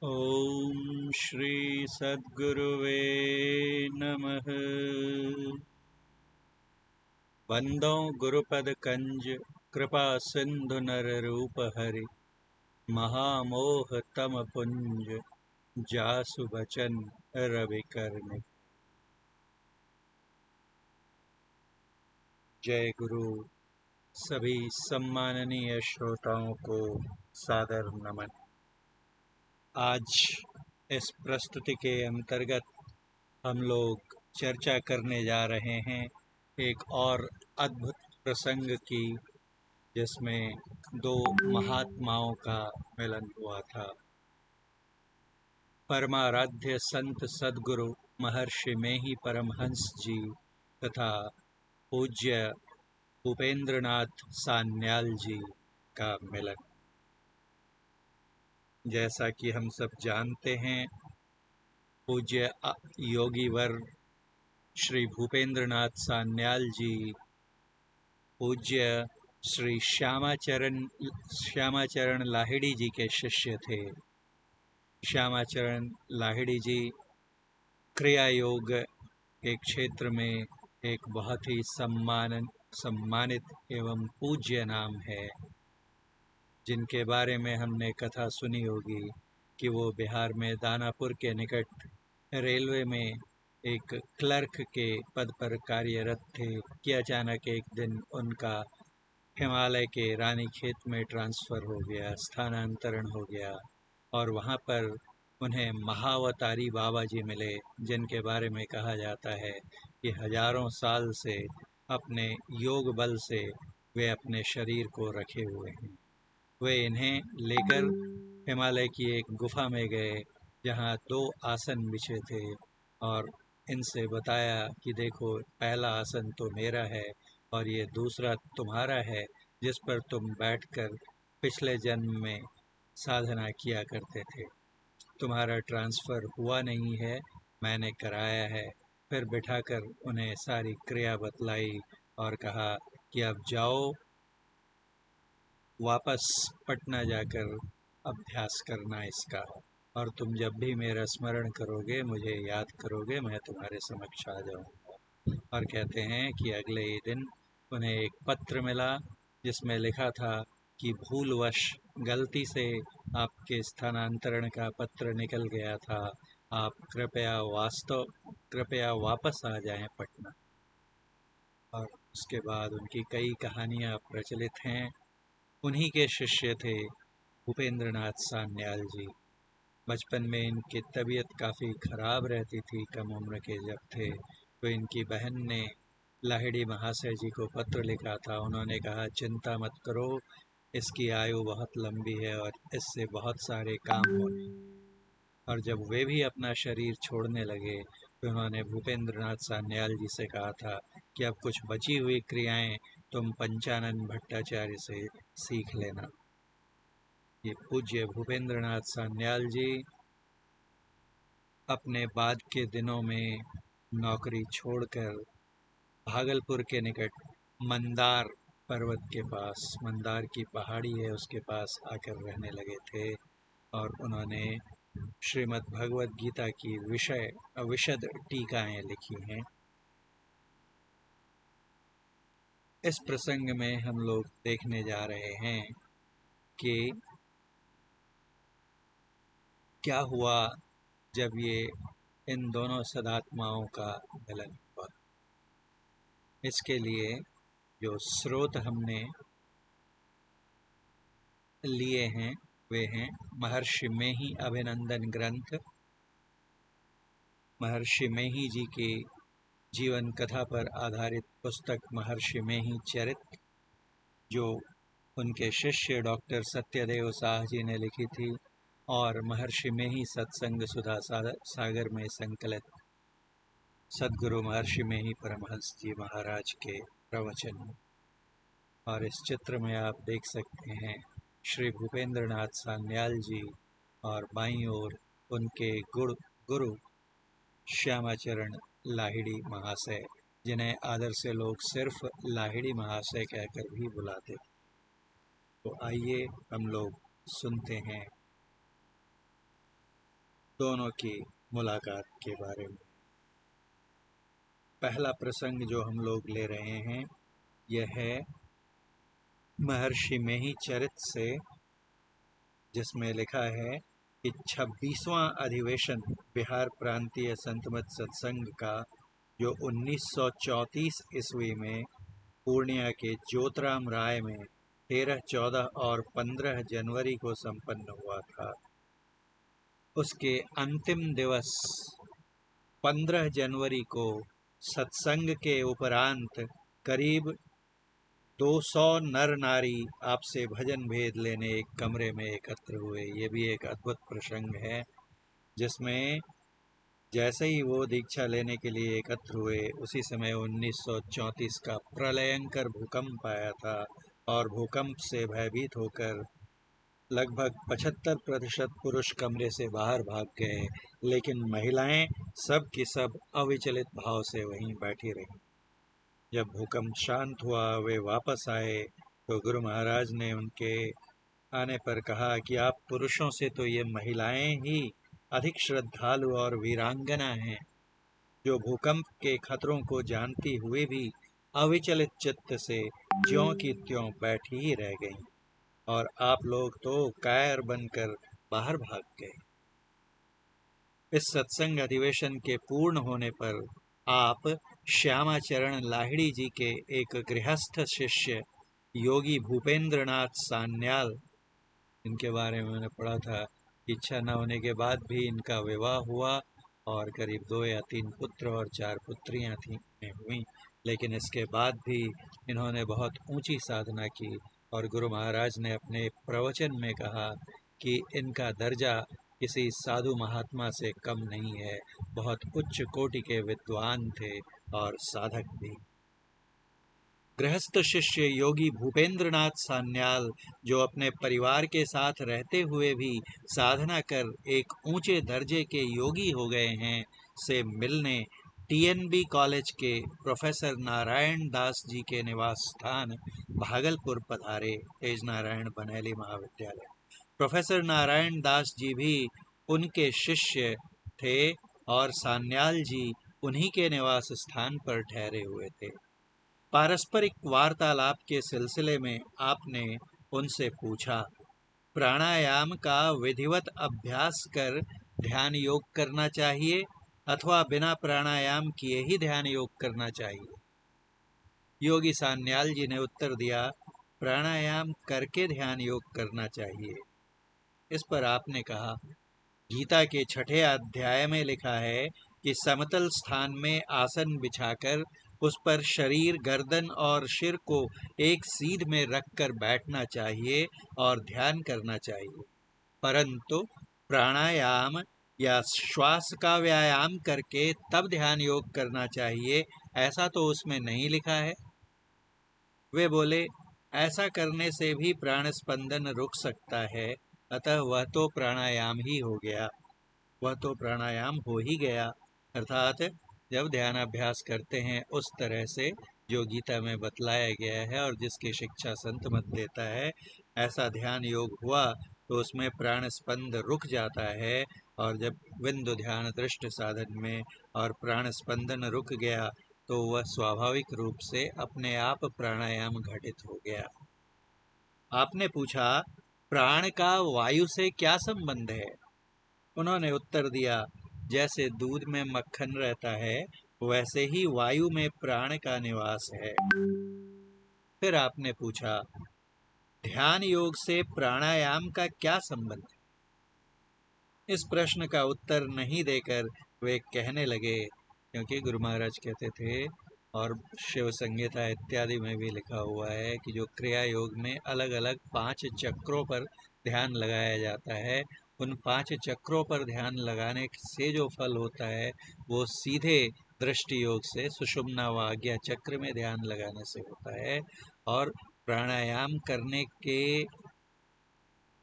ओम श्री सद्गुरुवे नमः। वंदो गुरुपद कंज कृपा सिंधु नर रूप हरि महामोह तम पुंज जासु बचन रवि करनि। जय गुरु। सभी सम्माननीय श्रोताओं को सादर नमन। आज इस प्रस्तुति के अंतर्गत हम लोग चर्चा करने जा रहे हैं एक और अद्भुत प्रसंग की, जिसमें दो महात्माओं का मिलन हुआ था। परमाराध्य संत सद्गुरु महर्षि मेही परमहंस जी तथा पूज्य भूपेंद्रनाथ सान्याल जी का मिलन। जैसा कि हम सब जानते हैं, पूज्य योगीवर श्री भूपेंद्रनाथ सान्याल जी पूज्य श्री श्यामाचरण लाहिड़ी जी के शिष्य थे। श्यामाचरण लाहिड़ी जी क्रिया योग के क्षेत्र में एक बहुत ही सम्मानित एवं पूज्य नाम है, जिनके बारे में हमने कथा सुनी होगी कि वो बिहार में दानापुर के निकट रेलवे में एक क्लर्क के पद पर कार्यरत थे कि अचानक एक दिन उनका हिमालय के रानीखेत में ट्रांसफ़र हो गया, स्थानांतरण हो गया, और वहाँ पर उन्हें महावतारी बाबा जी मिले, जिनके बारे में कहा जाता है कि हजारों साल से अपने योग बल से वे अपने शरीर को रखे हुए हैं। वे इन्हें लेकर हिमालय की एक गुफा में गए, जहाँ दो आसन बिछे थे, और इनसे बताया कि देखो, पहला आसन तो मेरा है और ये दूसरा तुम्हारा है, जिस पर तुम बैठकर पिछले जन्म में साधना किया करते थे। तुम्हारा ट्रांसफ़र हुआ नहीं है, मैंने कराया है। फिर बिठाकर उन्हें सारी क्रिया बतलाई और कहा कि अब जाओ, वापस पटना जाकर अभ्यास करना इसका, और तुम जब भी मेरा स्मरण करोगे, मुझे याद करोगे, मैं तुम्हारे समक्ष आ जाऊँगा। और कहते हैं कि अगले ही दिन उन्हें एक पत्र मिला, जिसमें लिखा था कि भूलवश गलती से आपके स्थानांतरण का पत्र निकल गया था, आप कृपया वापस आ जाएं पटना। और उसके बाद उनकी कई कहानियाँ प्रचलित हैं। उन्हीं के शिष्य थे भूपेंद्रनाथ सान्याल जी। बचपन में इनकी तबीयत काफ़ी ख़राब रहती थी, कम उम्र के जब थे, तो इनकी बहन ने लाहिड़ी महाशय जी को पत्र लिखा था। उन्होंने कहा, चिंता मत करो, इसकी आयु बहुत लंबी है और इससे बहुत सारे काम होने। और जब वे भी अपना शरीर छोड़ने लगे, तो उन्होंने भूपेंद्रनाथ सान्याल जी से कहा था कि अब कुछ बची हुई क्रियाएं तुम पंचानन भट्टाचार्य से सीख लेना। ये पूज्य भूपेंद्रनाथ सान्याल जी अपने बाद के दिनों में नौकरी छोड़कर भागलपुर के निकट मंदार पर्वत के पास, मंदार की पहाड़ी है, उसके पास आकर रहने लगे थे। और उन्होंने श्रीमद् भगवद गीता की विशद टीकाएं लिखी हैं। इस प्रसंग में हम लोग देखने जा रहे हैं कि क्या हुआ जब ये इन दोनों सदात्माओं का मिलन हुआ। इसके लिए जो स्रोत हमने लिए हैं वे हैं महर्षि मेही अभिनंदन ग्रंथ, महर्षि मेही जी की जीवन कथा पर आधारित पुस्तक महर्षि मेही चरित, जो उनके शिष्य डॉक्टर सत्यदेव साह जी ने लिखी थी, और महर्षि मेही सत्संग सुधा सागर में संकलित सद्गुरु महर्षि मेही परमहंस जी महाराज के प्रवचन। और इस चित्र में आप देख सकते हैं श्री भूपेंद्रनाथ सान्याल जी, और बाईं ओर उनके गुरु श्यामाचरण लाहिड़ी महाशय, जिन्हें आदर से लोग सिर्फ लाहिड़ी महाशय कहकर भी बुलाते थे। तो आइए हम लोग सुनते हैं दोनों की मुलाकात के बारे में। पहला प्रसंग जो हम लोग ले रहे हैं यह है महर्षि मेही चरित से, जिसमें लिखा है कि 26वां अधिवेशन बिहार प्रांतीय संत मत सत्संग का जो 1934 ईस्वी में पूर्णिया के ज्योतराम राय में 13, 14 और 15 जनवरी को संपन्न हुआ था, उसके अंतिम दिवस 15 जनवरी को सत्संग के उपरांत करीब 200 नर नारी आपसे भजन भेद लेने एक कमरे में एकत्र हुए। ये भी एक अद्भुत प्रसंग है, जिसमें जैसे ही वो दीक्षा लेने के लिए एकत्र हुए उसी समय 1934 का प्रलयंकर भूकंप आया था और भूकंप से भयभीत होकर लगभग 75% पुरुष कमरे से बाहर भाग गए, लेकिन महिलाएं सब की सब अविचलित भाव से वहीं बैठी रहीं। जब भूकंप शांत हुआ वे वापस आए तो गुरु महाराज ने उनके आने पर कहा कि आप पुरुषों से तो ये महिलाएं ही अधिक श्रद्धालु और वीरांगना हैं, जो भूकंप के खतरों को जानती हुए भी अविचलित चित्त से ज्यों की त्यों बैठी ही रह गईं, और आप लोग तो कायर बनकर बाहर भाग गए। इस सत्संग अधिवेशन के पूर्ण होने पर आप श्यामाचरण लाहिड़ी जी के एक गृहस्थ शिष्य योगी भूपेंद्रनाथ सान्याल, इनके बारे में मैंने पढ़ा था, इच्छा न होने के बाद भी इनका विवाह हुआ और करीब 2 या 3 पुत्र और 4 पुत्रियां हुई, लेकिन इसके बाद भी इन्होंने बहुत ऊंची साधना की और गुरु महाराज ने अपने प्रवचन में कहा कि इनका दर्जा किसी साधु महात्मा से कम नहीं है, बहुत उच्च कोटि के विद्वान थे और साधक भी। गृहस्थ शिष्य योगी भूपेंद्रनाथ सान्याल, जो अपने परिवार के साथ रहते हुए भी साधना कर एक ऊंचे दर्जे के योगी हो गए हैं, से मिलने टीएनबी कॉलेज के प्रोफेसर नारायण दास जी के निवास स्थान भागलपुर पधारे, तेज नारायण बनेली महाविद्यालय। प्रोफेसर नारायण दास जी भी उनके शिष्य थे और सान्याल जी उन्हीं के निवास स्थान पर ठहरे हुए थे। पारस्परिक वार्तालाप के सिलसिले में आपने उनसे पूछा, प्राणायाम का विधिवत अभ्यास कर ध्यान योग करना चाहिए अथवा बिना प्राणायाम किए ही ध्यान योग करना चाहिए? योगी सान्याल जी ने उत्तर दिया, प्राणायाम करके ध्यान योग करना चाहिए। इस पर आपने कहा, गीता के 6ठे अध्याय में लिखा है कि समतल स्थान में आसन बिछाकर उस पर शरीर, गर्दन और सिर को एक सीध में रखकर बैठना चाहिए और ध्यान करना चाहिए, परंतु प्राणायाम या श्वास का व्यायाम करके तब ध्यान योग करना चाहिए, ऐसा तो उसमें नहीं लिखा है। वे बोले, ऐसा करने से भी प्राण स्पंदन रुक सकता है, अतः वह तो प्राणायाम ही हो गया, वह तो प्राणायाम हो ही गया। अर्थात जब ध्यानाभ्यास करते हैं उस तरह से जो गीता में बतलाया गया है और जिसकी शिक्षा संत मत देता है, ऐसा ध्यान योग हुआ तो उसमें प्राण स्पंद रुक जाता है, और जब बिंदु ध्यान दृष्ट साधन में और प्राण स्पंदन रुक गया तो वह स्वाभाविक रूप से अपने आप प्राणायाम घटित हो गया। आपने पूछा, प्राण का वायु से क्या संबंध है? उन्होंने उत्तर दिया, जैसे दूध में मक्खन रहता है वैसे ही वायु में प्राण का निवास है। फिर आपने पूछा, ध्यान योग से प्राणायाम का क्या संबंध है? इस प्रश्न का उत्तर नहीं देकर वे कहने लगे, क्योंकि गुरु महाराज कहते थे और शिव संहिता इत्यादि में भी लिखा हुआ है कि जो क्रिया योग में अलग अलग 5 चक्रों पर ध्यान लगाया जाता है, उन 5 चक्रों पर ध्यान लगाने से जो फल होता है वो सीधे दृष्टि योग से सुषुम्ना व आज्ञा चक्र में ध्यान लगाने से होता है, और प्राणायाम करने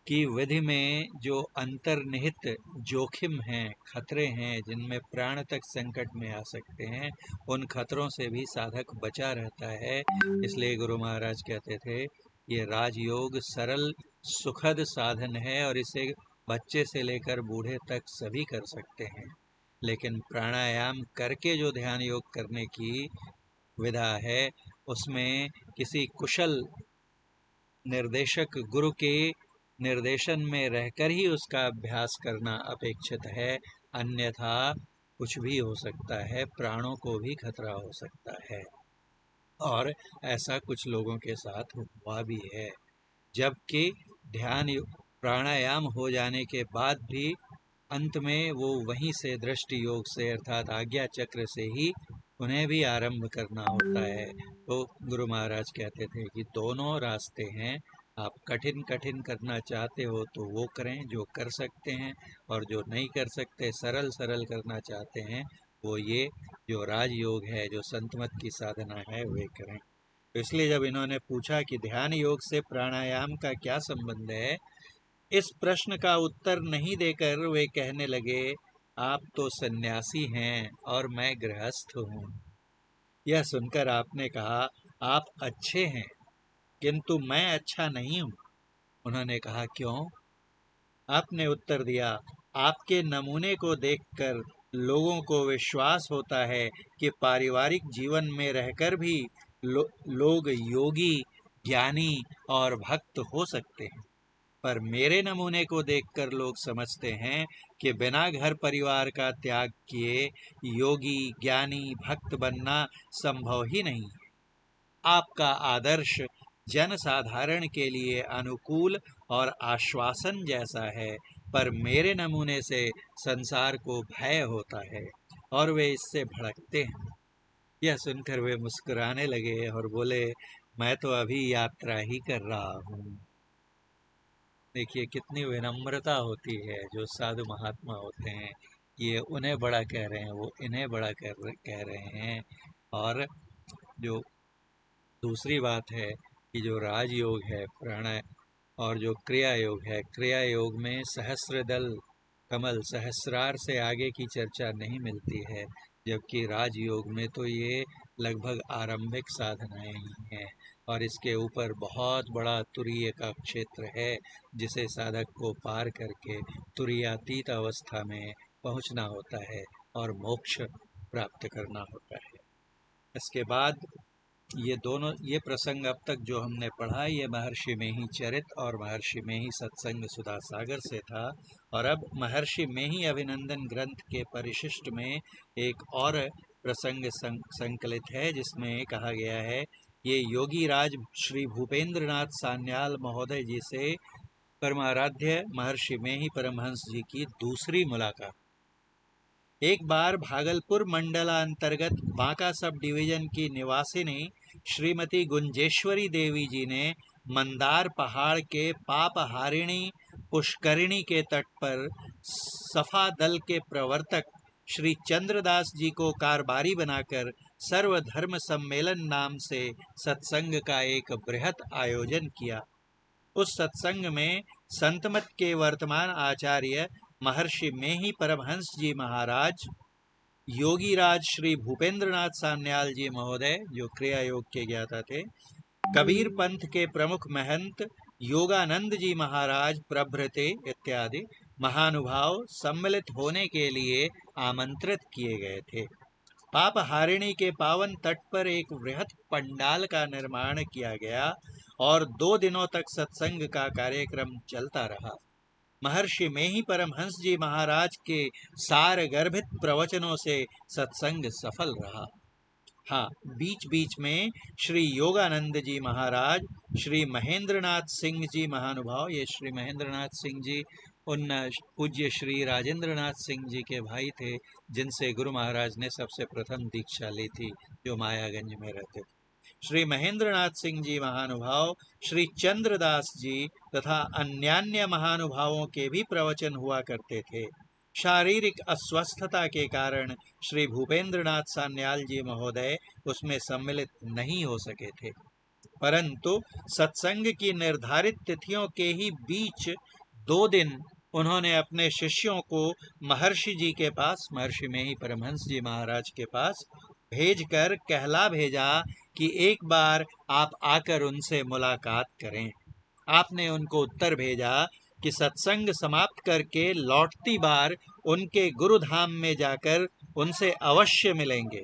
की विधि में जो अंतर्निहित जोखिम हैं, खतरे हैं, जिनमें प्राण तक संकट में आ सकते हैं, उन खतरों से भी साधक बचा रहता है। इसलिए गुरु महाराज कहते थे, ये राजयोग सरल सुखद साधन है और इसे बच्चे से लेकर बूढ़े तक सभी कर सकते हैं। लेकिन प्राणायाम करके जो ध्यान योग करने की विधा है, उसमें किसी कुशल निर्देशक गुरु के निर्देशन में रहकर ही उसका अभ्यास करना अपेक्षित है। अन्यथा कुछ भी हो सकता है, प्राणों को भी खतरा हो सकता है। और ऐसा कुछ लोगों के साथ हुआ भी है। जबकि प्राणायाम हो जाने के बाद भी अंत में वो वहीं से दृष्टि योग से अर्थात आज्ञा चक्र से ही उन्हें भी आरंभ करना होता है। तो गुरु महाराज कहते थे कि दोनों रास्ते हैं। आप कठिन कठिन करना चाहते हो तो वो करें जो कर सकते हैं, और जो नहीं कर सकते, सरल सरल करना चाहते हैं, वो ये जो राजयोग है, जो संतमत की साधना है, वे करें। तो इसलिए जब इन्होंने पूछा कि ध्यान योग से प्राणायाम का क्या संबंध है, इस प्रश्न का उत्तर नहीं देकर वे कहने लगे, आप तो सन्यासी हैं और मैं गृहस्थ हूँ। यह सुनकर आपने कहा, आप अच्छे हैं किंतु मैं अच्छा नहीं हूँ। उन्होंने कहा, क्यों? आपने उत्तर दिया, आपके नमूने को देखकर लोगों को विश्वास होता है कि पारिवारिक जीवन में रहकर भी लोग योगी, ज्ञानी और भक्त हो सकते हैं। पर मेरे नमूने को देखकर लोग समझते हैं कि बिना घर परिवार का त्याग किए योगी, ज्ञानी, भक्त बनना संभव ही नहीं है। आपका आदर्श जनसाधारण के लिए अनुकूल और आश्वासन जैसा है, पर मेरे नमूने से संसार को भय होता है और वे इससे भड़कते हैं। यह सुनकर वे मुस्कुराने लगे और बोले, मैं तो अभी यात्रा ही कर रहा हूँ। देखिए कितनी विनम्रता होती है। जो साधु महात्मा होते हैं, ये उन्हें बड़ा कह रहे हैं, वो इन्हें बड़ा कह रहे हैं। और जो दूसरी बात है कि जो राजयोग है और जो क्रिया योग है, क्रिया योग में सहस्रदल कमल, सहस्रार से आगे की चर्चा नहीं मिलती है। जबकि राजयोग में तो ये लगभग आरंभिक साधनाएं ही हैं, और इसके ऊपर बहुत बड़ा तुरीय का क्षेत्र है, जिसे साधक को पार करके तुरीयातीत अवस्था में पहुंचना होता है और मोक्ष प्राप्त करना होता है। इसके बाद ये प्रसंग अब तक जो हमने पढ़ा, ये महर्षि में ही चरित और महर्षि में ही सत्संग सुधा सागर से था। और अब महर्षि में ही अभिनंदन ग्रंथ के परिशिष्ट में एक और प्रसंग संकलित है, जिसमें कहा गया है, ये योगी राज श्री भूपेंद्र नाथ सान्याल महोदय जी से परमाराध्य महर्षि में ही परमहंस जी की दूसरी मुलाकात। एक बार भागलपुर मंडलांतर्गत बांका सब डिवीजन की निवासिनी श्रीमती गुंजेश्वरी देवी जी ने मंदार पहाड़ के पापहारिणी पुष्करिणी के तट पर सफा दल के प्रवर्तक श्री चंद्रदास जी को कारबारी बनाकर सर्वधर्म सम्मेलन नाम से सत्संग का एक बृहत आयोजन किया। उस सत्संग में संतमत के वर्तमान आचार्य महर्षि में ही परमहंस जी महाराज, योगी राज श्री भूपेंद्र नाथ सान्याल जी महोदय जो क्रिया योग के ज्ञाता थे, कबीर पंथ के प्रमुख महंत योगानंद जी महाराज प्रभृति इत्यादि महानुभाव सम्मिलित होने के लिए आमंत्रित किए गए थे। पापहारिणी के पावन तट पर एक वृहत पंडाल का निर्माण किया गया और 2 दिनों तक सत्संग का कार्यक्रम चलता रहा। महर्षि में ही परमहंस जी महाराज के सार गर्भित प्रवचनों से सत्संग सफल रहा। हाँ, बीच बीच में श्री योगानंद जी महाराज, श्री महेंद्रनाथ सिंह जी महानुभाव, ये श्री महेंद्रनाथ सिंह जी उन पूज्य श्री राजेंद्रनाथ सिंह जी के भाई थे, जिनसे गुरु महाराज ने सबसे प्रथम दीक्षा ली थी, जो मायागंज में रहते थे। श्री महेंद्रनाथ सिंह जी महानुभाव, श्री चंद्रदास जी तथा अन्यान्य महानुभावों के भी प्रवचन हुआ करते थे। शारीरिक अस्वस्थता के कारण श्री भूपेंद्रनाथ सान्याल जी महोदय उसमें सम्मिलित नहीं हो सके थे, परंतु सत्संग की निर्धारित तिथियों के ही बीच 2 दिन उन्होंने अपने शिष्यों को महर्षि जी के पास, महर्षि में ही परमहंस जी महाराज के पास भेजकर कहला भेजा कि एक बार आप आकर उनसे मुलाकात करें। आपने उनको उत्तर भेजा कि सत्संग समाप्त करके लौटती बार उनके गुरुधाम में जाकर उनसे अवश्य मिलेंगे।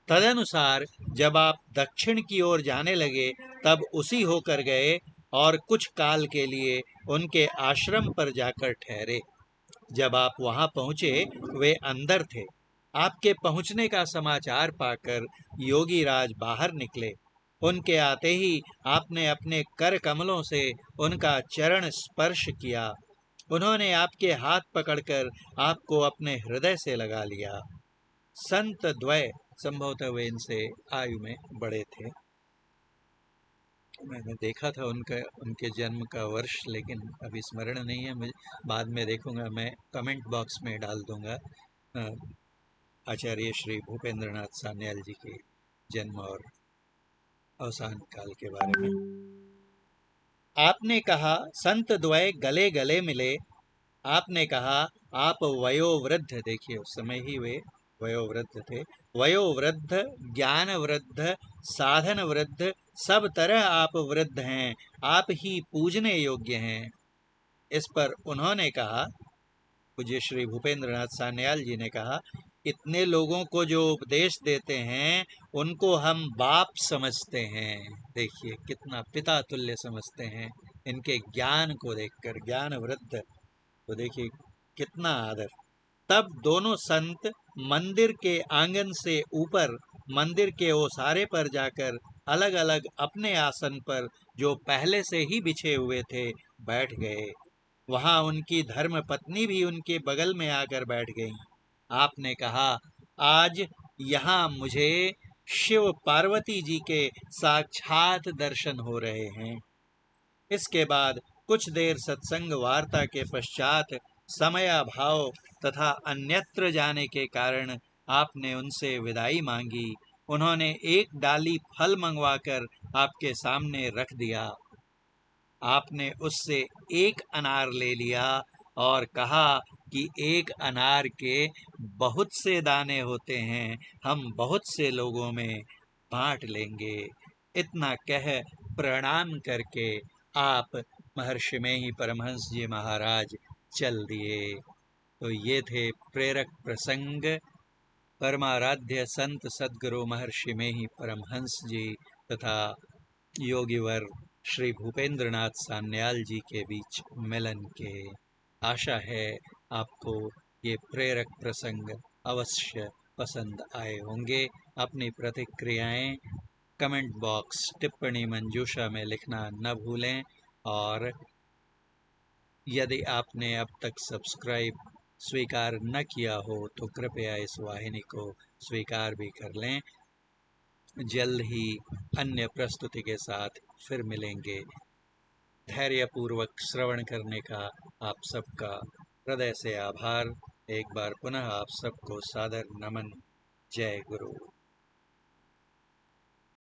तदनुसार जब आप दक्षिण की ओर जाने लगे तब उसी होकर गए और कुछ काल के लिए उनके आश्रम पर जाकर ठहरे। जब आप वहां पहुंचे वे अंदर थे। आपके पहुंचने का समाचार पाकर योगी राज बाहर निकले। उनके आते ही आपने अपने कर कमलों से उनका चरण स्पर्श किया। उन्होंने आपके हाथ पकड़कर आपको अपने हृदय से लगा लिया। संत द्वय, संभवतः वे इनसे आयु में बड़े थे। मैंने देखा था उनके जन्म का वर्ष, लेकिन अभी स्मरण नहीं है मुझे, बाद में देखूंगा। मैं कमेंट बॉक्स में डाल दूंगा आचार्य श्री भूपेंद्र नाथ सान्याल जी के जन्म और अवसान काल के बारे में। आपने कहा संत द्वय गले गले मिले। आपने कहा आप वयोवृद्ध, देखिए उस समय ही वे वयोवृद्ध थे, वयोवृद्ध, ज्ञान वृद्ध, साधन वृद्ध, सब तरह आप वृद्ध हैं, आप ही पूजने योग्य हैं। इस पर उन्होंने कहा, पूज्य श्री भूपेंद्र नाथ सान्याल जी ने कहा, इतने लोगों को जो उपदेश देते हैं उनको हम बाप समझते हैं। देखिए कितना पिता तुल्य समझते हैं इनके ज्ञान को देखकर, ज्ञान वृद्ध, तो देखिए कितना आदर। तब दोनों संत मंदिर के आंगन से ऊपर मंदिर के ओसारे पर जाकर अलग अलग अपने आसन पर जो पहले से ही बिछे हुए थे बैठ गए। वहां उनकी धर्म पत्नी भी उनके बगल में आकर बैठ गई। आपने कहा, आज यहाँ मुझे शिव पार्वती जी के साक्षात दर्शन हो रहे हैं। इसके बाद कुछ देर सत्संग वार्ता के पश्चात समयाभाव तथा अन्यत्र जाने के कारण आपने उनसे विदाई मांगी। उन्होंने एक डाली फल मंगवाकर आपके सामने रख दिया। आपने उससे एक अनार ले लिया और कहा कि एक अनार के बहुत से दाने होते हैं, हम बहुत से लोगों में बांट लेंगे। इतना कह प्रणाम करके आप महर्षि में ही परमहंस जी महाराज चल दिए। तो ये थे प्रेरक प्रसंग परमाराध्य संत सद्गुरु महर्षि में ही परमहंस जी तथा योगीवर श्री भूपेंद्र नाथ सान्याल जी के बीच मिलन के। आशा है आपको ये प्रेरक प्रसंग अवश्य पसंद आए होंगे। अपनी प्रतिक्रियाएं कमेंट बॉक्स टिप्पणी मंजूषा में लिखना न भूलें, और यदि आपने अब तक सब्सक्राइब स्वीकार न किया हो तो कृपया इस वाहिनी को स्वीकार भी कर लें। जल्द ही अन्य प्रस्तुति के साथ फिर मिलेंगे। धैर्यपूर्वक श्रवण करने का आप सबका हृदय से आभार। एक बार पुनः आप सबको सादर नमन। जय गुरु।